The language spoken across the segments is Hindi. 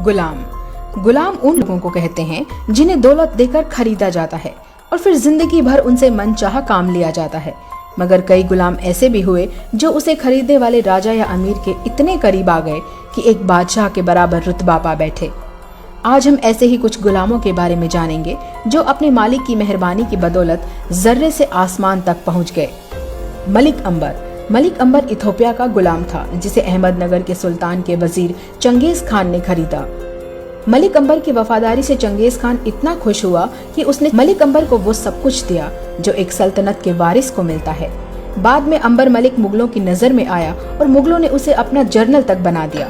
गुलाम उन लोगों को कहते हैं जिन्हें दौलत देकर खरीदा जाता है और फिर जिंदगी भर उनसे मनचाहा काम लिया जाता है। मगर कई गुलाम ऐसे भी हुए जो उसे खरीदने वाले राजा या अमीर के इतने करीब आ गए कि एक बादशाह के बराबर रुतबा पा बैठे। आज हम ऐसे ही कुछ गुलामों के बारे में जानेंगे जो अपने मालिक की मेहरबानी की बदौलत जर्रे से आसमान तक पहुंच गए। मलिक अंबर इथोपिया का गुलाम था जिसे अहमदनगर के सुल्तान के वजीर चंगेज खान ने खरीदा। मलिक अंबर की वफादारी से चंगेज खान इतना खुश हुआ कि उसने मलिक अंबर को वो सब कुछ दिया जो एक सल्तनत के वारिस को मिलता है। बाद में अंबर मलिक मुगलों की नजर में आया और मुगलों ने उसे अपना जनरल तक बना दिया।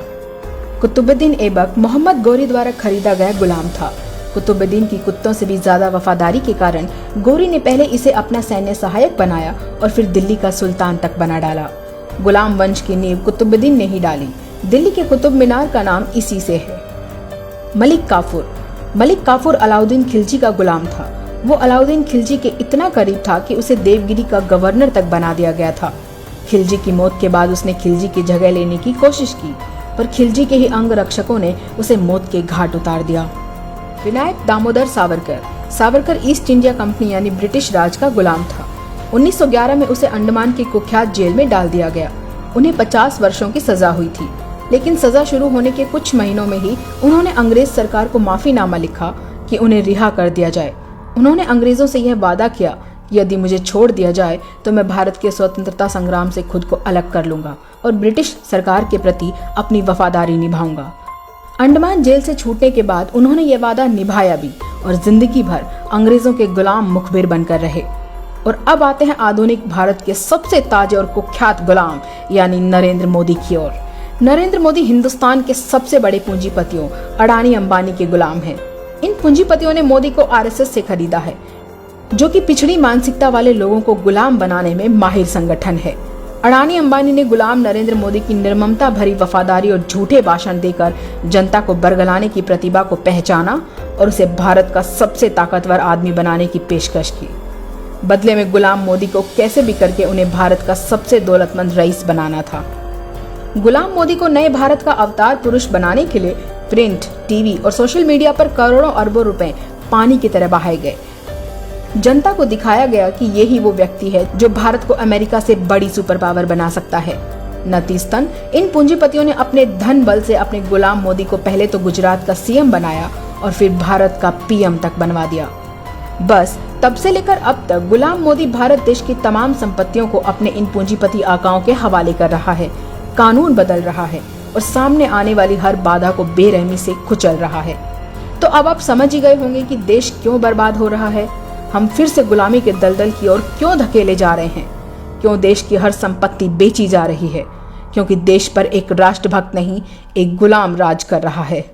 कुतुबुद्दीन ऐबक मोहम्मद गौरी द्वारा खरीदा गया गुलाम था। कुतुबुद्दीन की कुत्तों से भी ज्यादा वफादारी के कारण गौरी ने पहले इसे अपना सैन्य सहायक बनाया और फिर दिल्ली का सुल्तान तक बना डाला। गुलाम वंश की नींव कुतुबुद्दीन ने ही डाली। दिल्ली के कुतुब मीनार का नाम इसी से है। मलिक काफूर अलाउद्दीन खिलजी का गुलाम था। वो अलाउद्दीन खिलजी के इतना करीब था कि उसे देवगिरी का गवर्नर तक बना दिया गया था। खिलजी की मौत के बाद उसने खिलजी की जगह लेने की कोशिश की, पर खिलजी के ही अंग रक्षकों ने उसे मौत के घाट उतार दिया। Vinayak Damodar Savarkar east India company यानी ब्रिटिश राज का गुलाम था। 1911 में उसे अंडमान की कुख्यात जेल में डाल दिया गया। उन्हें 50 वर्षों की सजा हुई थी, लेकिन सजा शुरू होने के कुछ महीनों में ही उन्होंने अंग्रेज सरकार को माफीनामा लिखा कि उन्हें रिहा कर दिया जाए। उन्होंने अंग्रेजों से यह वादा किया कि यदि मुझे छोड़ दिया जाए तो मैं भारत के स्वतंत्रता संग्राम से खुद को अलग कर लूंगा और ब्रिटिश सरकार के प्रति अपनी वफादारी निभाऊंगा। अंडमान जेल से छूटने के बाद उन्होंने यह वादा निभाया भी और जिंदगी भर अंग्रेजों के गुलाम मुखबिर बनकर रहे। और अब आते हैं आधुनिक भारत के सबसे ताजे और कुख्यात गुलाम यानी नरेंद्र मोदी की ओर। नरेंद्र मोदी हिंदुस्तान के सबसे बड़े पूंजीपतियों अडानी अंबानी के गुलाम हैं। इन पूंजीपतियों ने मोदी को आरएसएस से खरीदा है, जो कि पिछड़ी मानसिकता वाले लोगों को गुलाम बनाने में माहिर संगठन है। अडानी अंबानी ने गुलाम नरेंद्र मोदी की निर्ममता भरी वफादारी और झूठे भाषण देकर जनता को बरगलाने की प्रतिभा को पहचाना और उसे भारत का सबसे ताकतवर आदमी बनाने की पेशकश की। बदले में गुलाम मोदी को कैसे भी करके उन्हें भारत का सबसे दौलतमंद रईस बनाना था। गुलाम मोदी को नए भारत का अवतार पुरुष बनाने के लिए प्रिंट, टीवी और सोशल मीडिया पर करोड़ों अरबों रुपए पानी की तरह बहाए गए। जनता को दिखाया गया कि यही वो व्यक्ति है जो भारत को अमेरिका से बड़ी सुपर पावर बना सकता है। नतीजतन इन पूंजीपतियों ने अपने धन बल से अपने गुलाम मोदी को पहले तो गुजरात का सीएम बनाया और फिर भारत का पीएम तक बनवा दिया। बस तब से लेकर अब तक गुलाम मोदी भारत देश की तमाम संपत्तियों को अपने इन पूंजीपति आकाओं के हवाले कर रहा है, कानून बदल रहा है और सामने आने वाली हर बाधा को बेरहमी से कुचल रहा है। तो अब आप समझ ही गए होंगे कि देश क्यों बर्बाद हो रहा है, हम फिर से गुलामी के दलदल की ओर क्यों धकेले जा रहे हैं, क्यों देश की हर संपत्ति बेची जा रही है, क्योंकि देश पर एक राष्ट्रभक्त नहीं एक गुलाम राज कर रहा है।